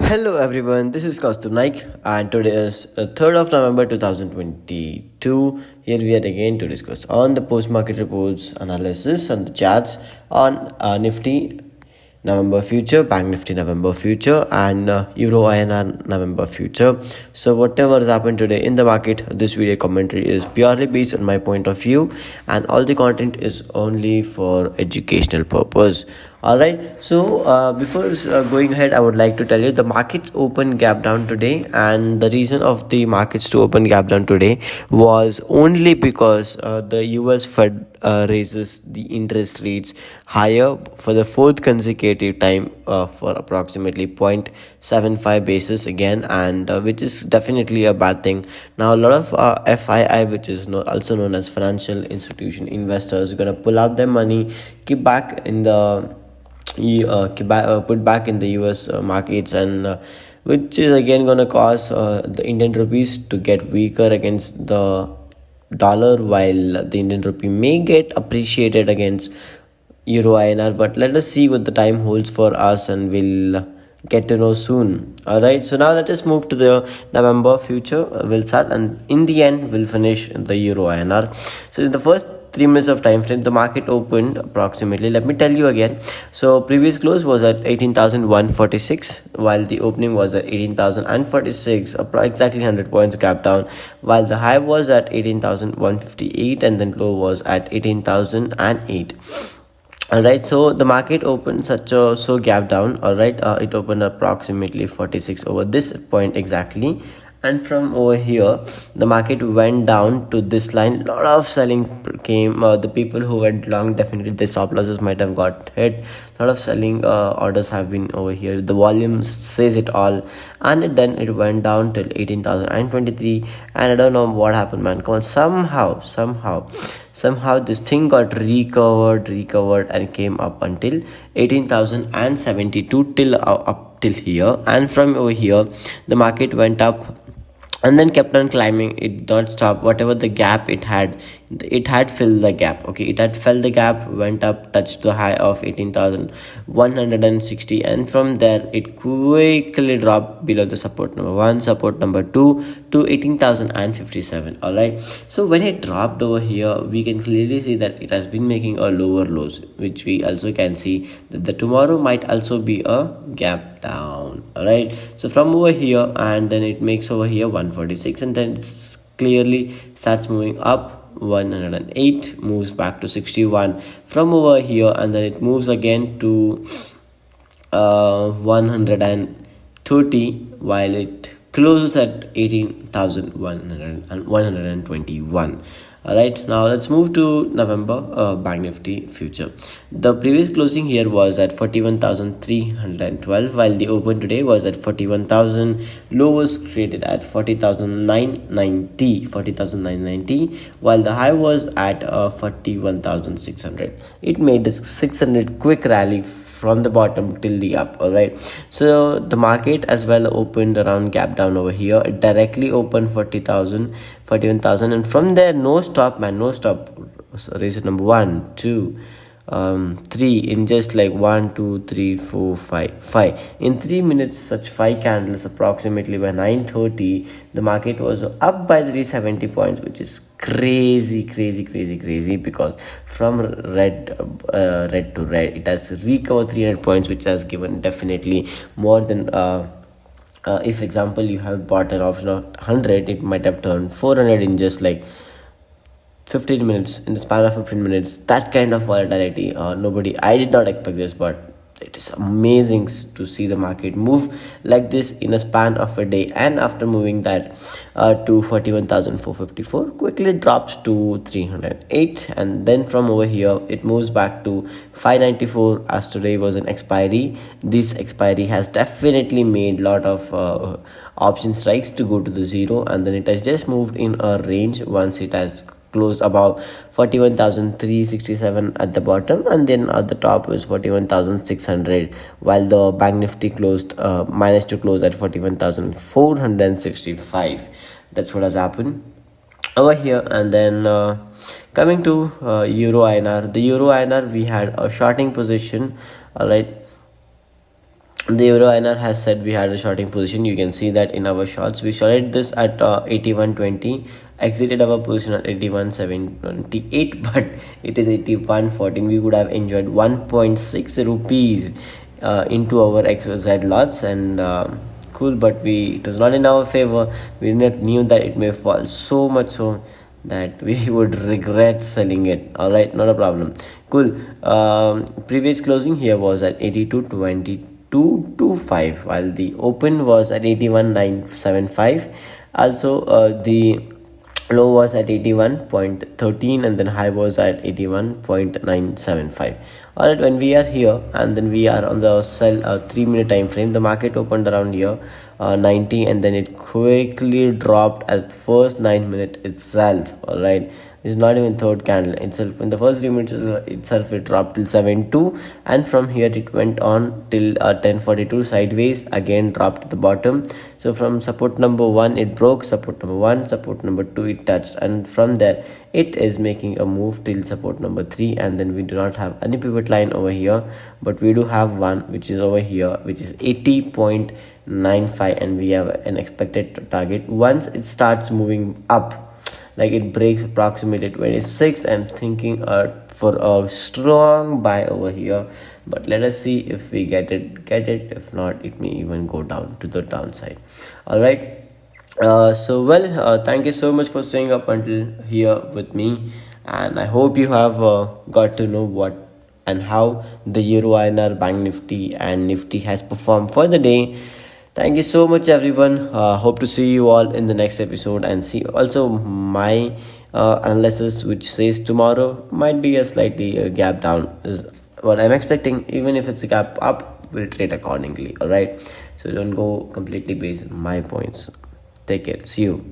Hello everyone, this is Kaustubh Naik and today is 3rd of November 2022. Here we are again to discuss on the post-market reports analysis and the charts on Nifty November future, Bank Nifty November future and Euro INR November future. So whatever has happened today in the market, this video commentary is purely based on my point of view and all the content is only for educational purpose. Alright, so before going ahead, I would like to tell you the markets open gap down today, and the reason of the markets to open gap down today was only because the US Fed raises the interest rates higher for the fourth consecutive time for approximately 0.75 basis again, and which is definitely a bad thing. Now a lot of FII, which is also known as financial institution investors, are gonna pull out their money, keep back in the put back in the US markets, and which is again going to cause the Indian rupees to get weaker against the dollar, while the Indian rupee may get appreciated against Euro INR. But let us see what the time holds for us, and we'll get to know soon. All right, so now let us move to the November future. We'll start, and in the end we'll finish the Euro INR. So in the first 3 minutes of time frame, the market opened approximately, let me tell you again. So previous close was at 18,146, while the opening was at 18,046, exactly 100 points gap down, while the high was at 18,158 and then low was at 18,008. Alright, so the market opened so gap down. Alright, it opened approximately 46 over this point exactly, and from over here the market went down to this line. Lot of selling came. The people who went long, definitely the stop losses might have got hit. Lot of selling orders have been over here. The volume says it all, and then it went down till 18,023, and I don't know what happened, man. Come on, somehow this thing got recovered and came up until 18,072 till up till here, and from over here the market went up and then kept on climbing. It did not stop. Whatever the gap it had filled the gap. Okay, it had filled the gap, went up, touched the high of 18,160, and from there it quickly dropped below the support number 1, support number 2 to 18,057. all right, so when it dropped over here, we can clearly see that it has been making a lower lows, which we also can see that the tomorrow might also be a gap down. All right, so from over here, and then it makes over here 146, and then it's clearly starts moving up 108, moves back to 61 from over here, and then it moves again to 130, while it closes at 18,121. all right, now let's move to November Bank Nifty future. The previous closing here was at 41,312, while the open today was at 41,000. Low was created at 40,990, while the high was at 41,600. It made a 600 quick rally from the bottom till the up. All right, so the market as well opened around gap down over here. It directly opened 41,000, and from there no stop, man, no stop. So raise number 1, 2, 3 in just like 1, 2, 3, 4, 5 in 3 minutes. Such 5 candles approximately by 9:30, the market was up by 370 points, which is crazy, because from red to red it has recovered 300 points, which has given definitely more than if example you have bought an option of 100, it might have turned 400 in just like 15 minutes, in the span of 15 minutes. That kind of volatility, I did not expect this, but it is amazing to see the market move like this in a span of a day. And after moving that to 41,454, quickly drops to 308, and then from over here it moves back to 594, as today was an expiry. This expiry has definitely made lot of option strikes to go to the zero, and then it has just moved in a range once it has closed about 41,367 at the bottom, and then at the top is 41,600, while the Bank Nifty managed to close at 41,465. That's what has happened over here. And then coming to Euro INR, the Euro INR, we had a shorting position. All right, the EURINR has said we had a shorting position. You can see that in our shorts. We shorted this at 81.20, exited our position at 81.728, but it is 81.14. We would have enjoyed 1.6 rupees into our XYZ lots, and cool, but it was not in our favor. We knew that it may fall so much so that we would regret selling it. All right, not a problem. Cool. Previous closing here was at 82.2225, while the open was at 81.975. Also the low was at 81.13, and then high was at 81.975. All right, when we are here and then we are on the sell 3-minute time frame, the market opened around here 90, and then it quickly dropped at first 9 minute itself. All right, it's not even third candle itself. In the first 3 minutes itself, it dropped till 7.2, and from here it went on till 10.42 sideways, again dropped at the bottom. So from support number 1 it broke, support number 1, support number 2 it touched, and from there it is making a move till support number 3, and then we do not have any pivot line over here, but we do have one which is over here, which is 80.95, and we have an expected target. Once it starts moving up, like it breaks approximately 26, and thinking for a strong buy over here, but let us see if we get it. If not, it may even go down to the downside. All right, thank you so much for staying up until here with me, and I hope you have got to know what and how the EURINR, Bank Nifty and Nifty has performed for the day. Thank you so much, everyone. Hope to see you all in the next episode, and see also my analysis, which says tomorrow might be a slightly gap down is what I'm expecting. Even if it's a gap up, we'll trade accordingly. All right, so don't go completely based on my points. Take care. See you.